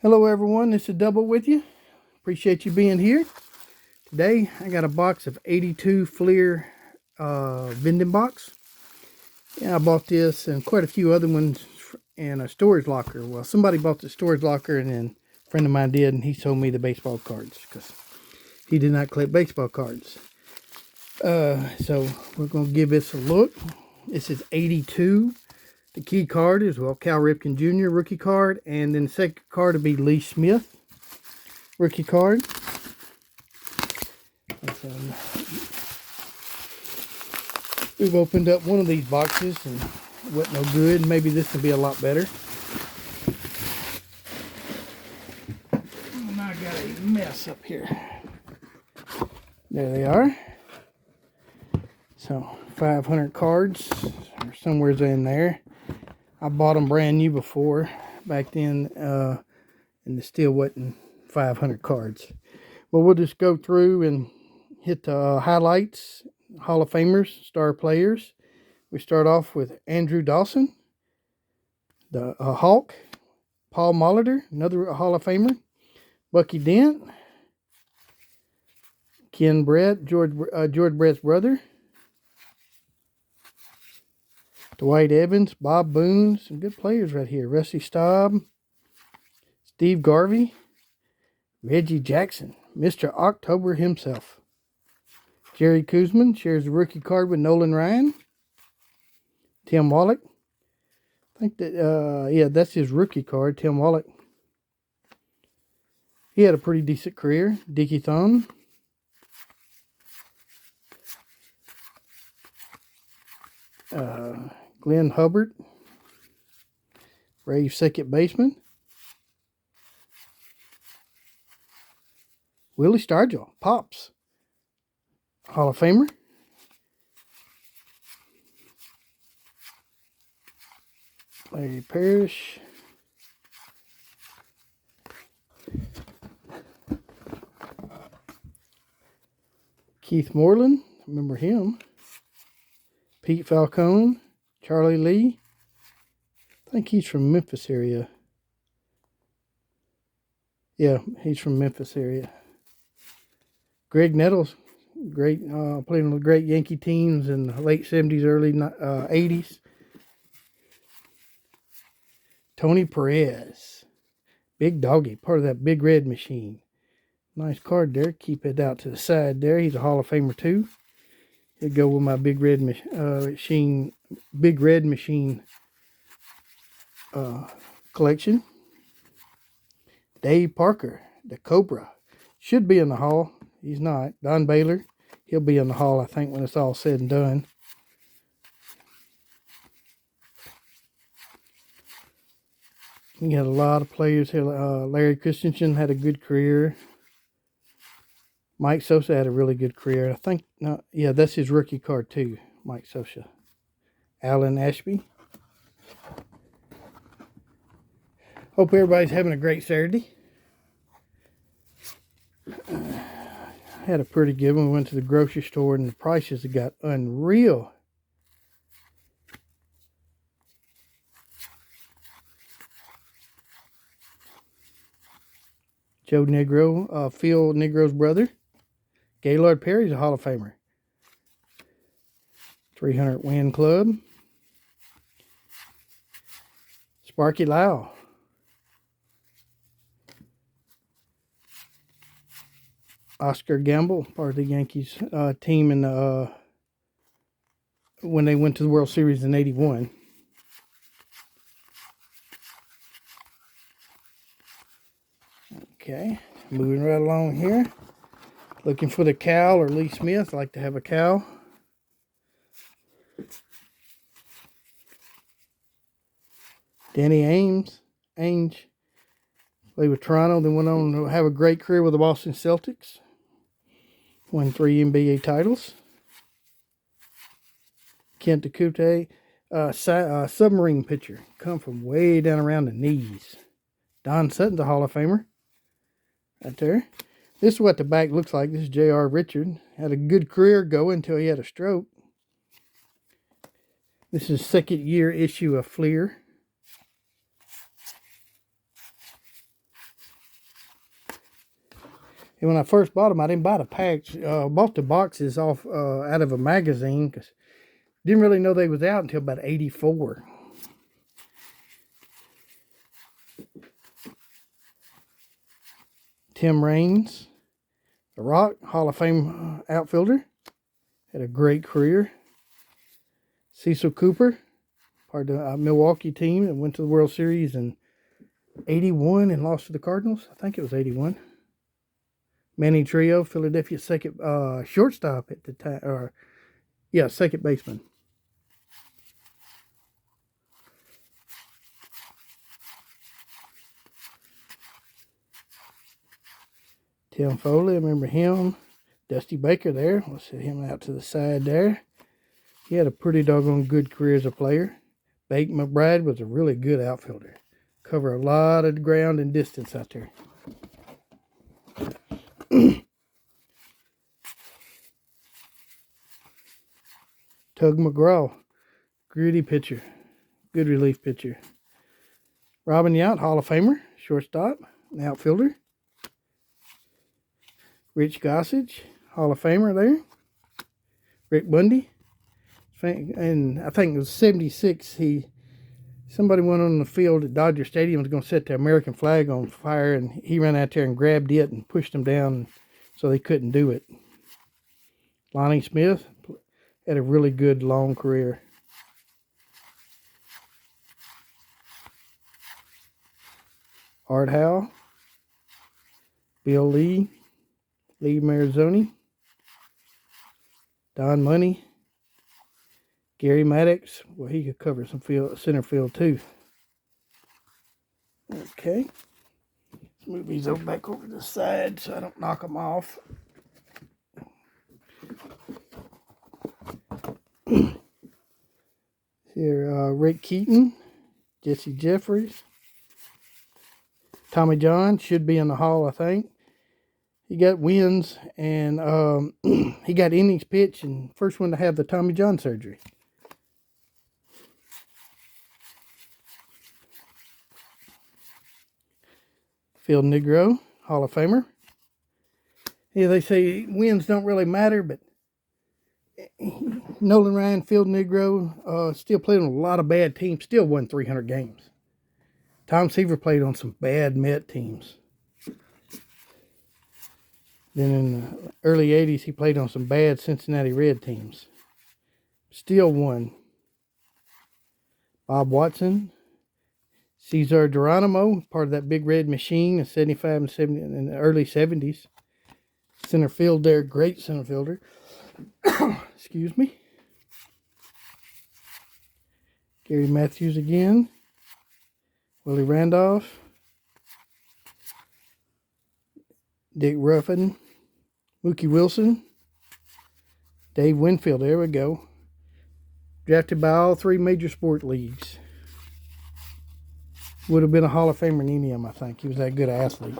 Hello everyone, this is Double with you. Appreciate you being here. Today I got a box of 82 Fleer vending box. And I bought this and quite a few other ones in a storage locker. Well, somebody bought the storage locker and then a friend of mine did, and he sold me the baseball cards because he did not collect baseball cards. So we're going to give this a look. This is 82. The key card is, well, Cal Ripken Jr. rookie card, and then the second card will be Lee Smith rookie card. We've opened up one of these boxes and it wasn't no good. Maybe this will be a lot better. And I got a mess up here. There they are. So 500 cards, or somewhere's in there. I bought them brand new before, back then, and it still wasn't 500 cards. Well, we'll just go through and hit the highlights, Hall of Famers, star players. We start off with Andrew Dawson, the Hawk, Paul Molitor, another Hall of Famer, Bucky Dent, Ken Brett, George Brett's brother, Dwight Evans, Bob Boone, some good players right here. Rusty Staub, Steve Garvey, Reggie Jackson, Mr. October himself. Jerry Kuzman shares a rookie card with Nolan Ryan. Tim Wallach. I think that, yeah, that's his rookie card, Tim Wallach. He had a pretty decent career. Dickie Thon. Glenn Hubbard. Braves second baseman. Willie Stargell, Pops, Hall of Famer. Larry Parrish. Keith Moreland, remember him. Pete Falcone, Charlie Lee. I think he's from Memphis area. Yeah, he's from Memphis area. Greg Nettles, great, played on the great Yankee teams in the late 70s, early 80s. Tony Perez, Big Doggy, part of that Big Red Machine. Nice card there. Keep it out to the side there. He's a Hall of Famer too. He'll go with my Big Red Machine, collection. Dave Parker, the Cobra, should be in the Hall. He's not. Don Baylor, he'll be in the Hall, I think, when it's all said and done. You got a lot of players here. Larry Christensen had a good career. Mike Sosa had a really good career. I think, no, yeah, that's his rookie card too, Mike Sosa. Alan Ashby. Hope everybody's having a great Saturday. Had a pretty good one. We went to the grocery store and the prices have got unreal. Joe Negro, Phil Negro's brother. Gaylord Perry's a Hall of Famer. 300 Win Club. Sparky Lau. Oscar Gamble, part of the Yankees team in when they went to the World Series in '81. Okay, moving right along here. Looking for the Cal or Lee Smith. I like to have a Cal. Danny Ainge played with Toronto, then went on to have a great career with the Boston Celtics. Won 3 NBA titles. Kent Akute, submarine pitcher. Come from way down around the knees. Don Sutton's a Hall of Famer. Right there. This is what the back looks like. This is J.R. Richard. Had a good career going until he had a stroke. This is second year issue of Fleer. And when I first bought them, I didn't buy the packs. Bought the boxes off out of a magazine because didn't really know they was out until about 84. Tim Raines, The Rock, Hall of Fame outfielder. Had a great career. Cecil Cooper, part of the Milwaukee team that went to the World Series in 81 and lost to the Cardinals. I think it was 81. Manny Trio, Philadelphia second shortstop at the time, or yeah, second baseman. Tim Foley, I remember him. Dusty Baker there. We'll set him out to the side there. He had a pretty doggone good career as a player. Bake McBride was a really good outfielder. Cover a lot of ground and distance out there. Tug McGraw, gritty pitcher, good relief pitcher. Robin Yount, Hall of Famer, shortstop, an outfielder. Rich Gossage, Hall of Famer there. Rick Bundy, and I think it was 76. Somebody went on the field at Dodger Stadium, was going to set the American flag on fire, and he ran out there and grabbed it and pushed them down, so they couldn't do it. Lonnie Smith had a really good long career. Art Howe, Bill Lee, Lee Marizoni, Don Money, Gary Maddox. Well, he could cover some center field too. Okay. Let's move these over back over to the side so I don't knock them off. Here, Rick Keaton, Jesse Jeffries, Tommy John should be in the Hall, I think. He got wins and he got innings pitched and first one to have the Tommy John surgery. Phil Negro, Hall of Famer. Yeah, they say wins don't really matter, but Nolan Ryan, Phil Negro, still played on a lot of bad teams, still won 300 games. Tom Seaver played on some bad Met teams. Then in the early 80s, he played on some bad Cincinnati Red teams. Still won. Bob Watson, Cesar Geronimo, part of that big red machine in 75 and 70 in the early 70s. Center field there, great center fielder. Excuse me. Gary Matthews again. Willie Randolph. Dick Ruffin. Mookie Wilson. Dave Winfield, there we go. Drafted by all three major sport leagues. Would have been a Hall of Famer in any of them, I think. He was that good an athlete.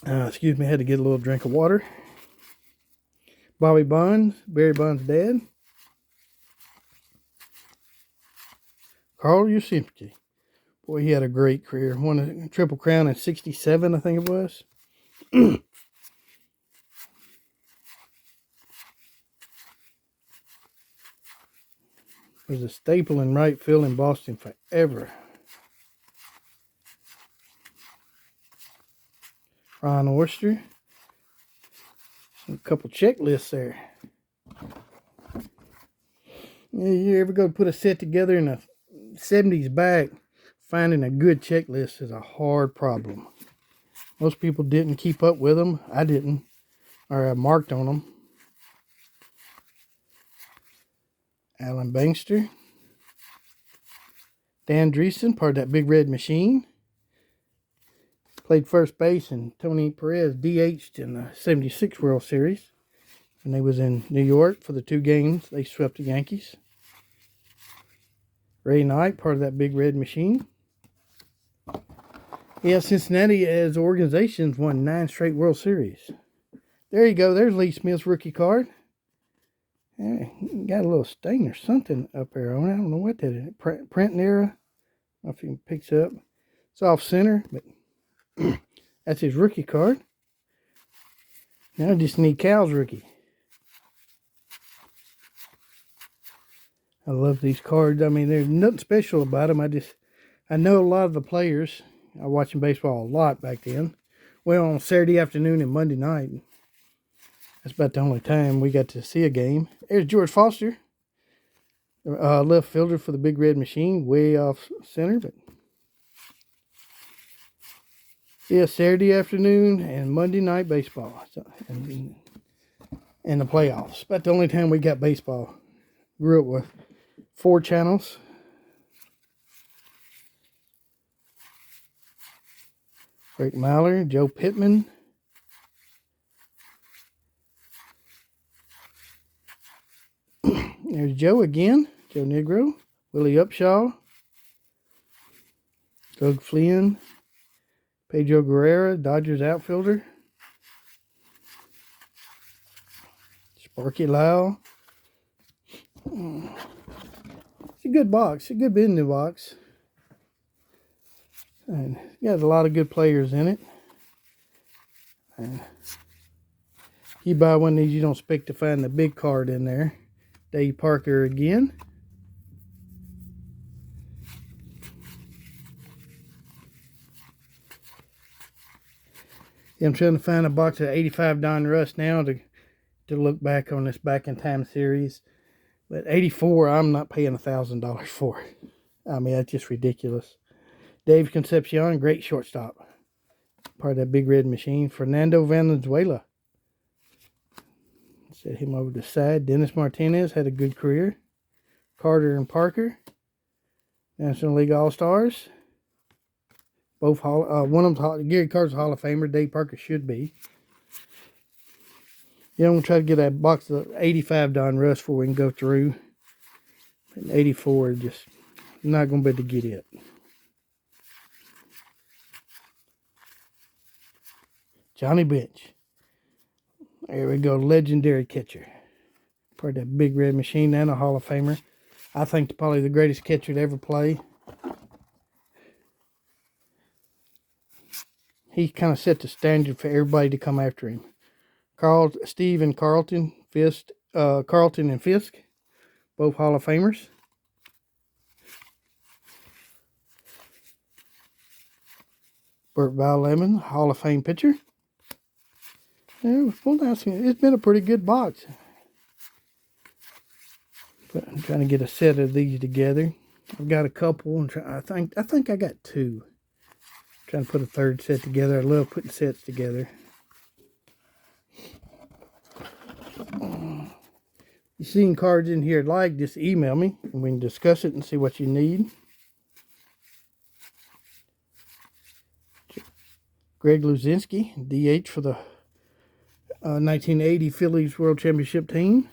Excuse me, I had to get a little drink of water. Bobby Bonds, Barry Bonds' dad. Carl Yastrzemski. Boy, he had a great career. Won a Triple Crown in 67, I think it was. Was a staple in right field in Boston forever. Ron Oyster. A couple checklists there. You ever go to put a set together in the 70s back, finding a good checklist is a hard problem. Most people didn't keep up with them. I didn't. Or I marked on them. Alan Bankster. Dan Dreesen, part of that big red machine. Played first base, and Tony Perez DH'd in the 76 World Series. And they was in New York for the 2 games. They swept the Yankees. Ray Knight, part of that big red machine. Yeah, Cincinnati as organizations won 9 straight World Series. There you go. There's Lee Smith's rookie card. Got a little stain or something up there on it. I don't know what that is. Printing error. I don't know if you can pick it up. It's off center, but that's his rookie card. Now I just need Cal's rookie. I love these cards. I mean, there's nothing special about them. I know a lot of the players. I was watching baseball a lot back then. Well, on Saturday afternoon and Monday night. That's about the only time we got to see a game. There's George Foster. Left fielder for the Big Red Machine. Way off center. But yeah, Saturday afternoon and Monday night baseball. So, and the playoffs. About the only time we got baseball. Grew up with 4 channels. Rick Mallor, Joe Pittman. There's Joe again. Joe Negro. Willie Upshaw. Doug Flynn. Pedro Guerrero, Dodgers outfielder. Sparky Lau. It's a good box. A good Vending box. And it's got a lot of good players in it. And if you buy one of these, you don't expect to find the big card in there. Dave Parker again. Yeah, I'm trying to find a box of 85 Don Russ now to look back on this Back in Time series. But 84, I'm not paying $1,000 for. I mean, that's just ridiculous. Dave Concepcion, great shortstop. Part of that Big Red Machine. Fernando Valenzuela. Set him over the side. Dennis Martinez had a good career. Carter and Parker. National League All-Stars. Both one of them, Gary Carter's Hall of Famer. Dave Parker should be. Yeah, I'm going to try to get a box of 85 Don Russ before we can go through. And 84, just not going to be able to get it. Johnny Bench. There we go, legendary catcher. Part of that Big Red Machine and a Hall of Famer. I think probably the greatest catcher to ever play. He kind of set the standard for everybody to come after him. Steve and Carlton and Fisk, both Hall of Famers. Burt Lemon, Hall of Fame pitcher. Yeah, it's been a pretty good box. But I'm trying to get a set of these together. I've got a couple, and I think I got 2. Trying to put a third set together. I love putting sets together. You seen cards in here like, just email me and we can discuss it and see what you need. Greg Luzinski, DH for the 1980 Phillies World Championship team.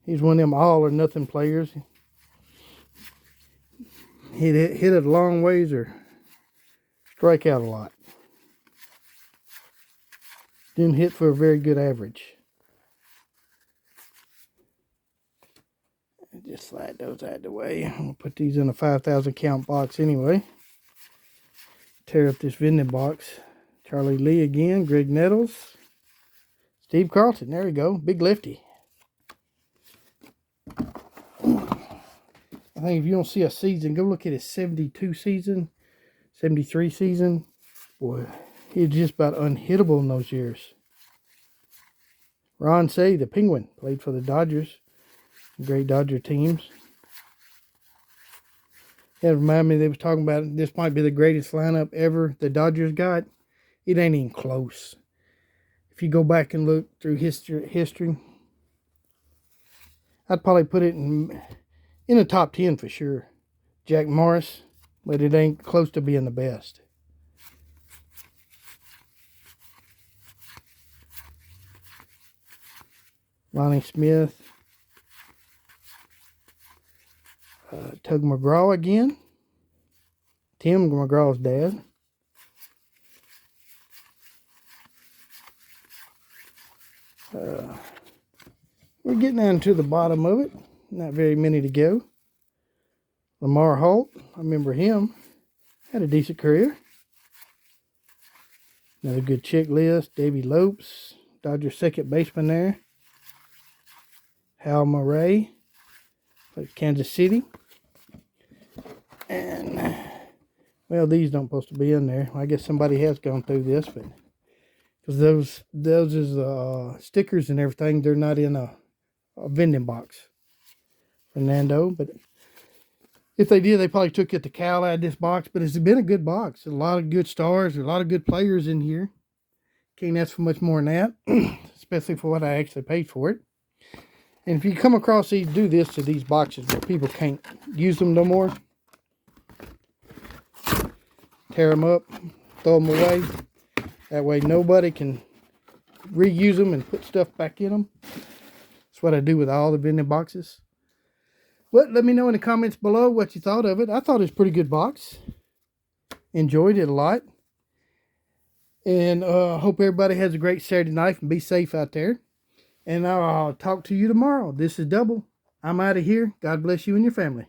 He's one of them all or nothing players. Hit it a long ways or strike out a lot. Didn't hit for a very good average. Just slide those out of the way. I'm going to put these in a 5,000 count box anyway. Tear up this Vending box. Charlie Lee again. Greg Nettles. Steve Carlton. There we go. Big lefty. I think if you don't see a season, go look at his 72 season, 73 season. Boy, he's just about unhittable in those years. Ron Say, the Penguin, played for the Dodgers. Great Dodger teams. That reminded me, they was talking about this might be the greatest lineup ever the Dodgers got. It ain't even close. If you go back and look through history, I'd probably put it in the top 10 for sure. Jack Morris, but it ain't close to being the best. Lonnie Smith. Tug McGraw again. Tim McGraw's dad. We're getting down to the bottom of it. Not very many to go. Lamar Holt, I remember him. Had a decent career. Another good checklist. Davey Lopes, Dodger second baseman there. Hal Murray, played Kansas City. And, well, these don't supposed to be in there. I guess somebody has gone through this, but because those is stickers and everything, they're not in a vending box. Fernando, but if they did, they probably took it to Cal out of this box. But it's been a good box. A lot of good stars, a lot of good players in here. Can't ask for much more than that, especially for what I actually paid for it. And if you come across these, do this to these boxes where people can't use them no more. Tear them up, throw them away. That way nobody can reuse them and put stuff back in them. That's what I do with all the vending boxes. But let me know in the comments below what you thought of it. I thought it was a pretty good box. Enjoyed it a lot. And hope everybody has a great Saturday night and be safe out there. And I'll talk to you tomorrow. This is Double. I'm out of here. God bless you and your family.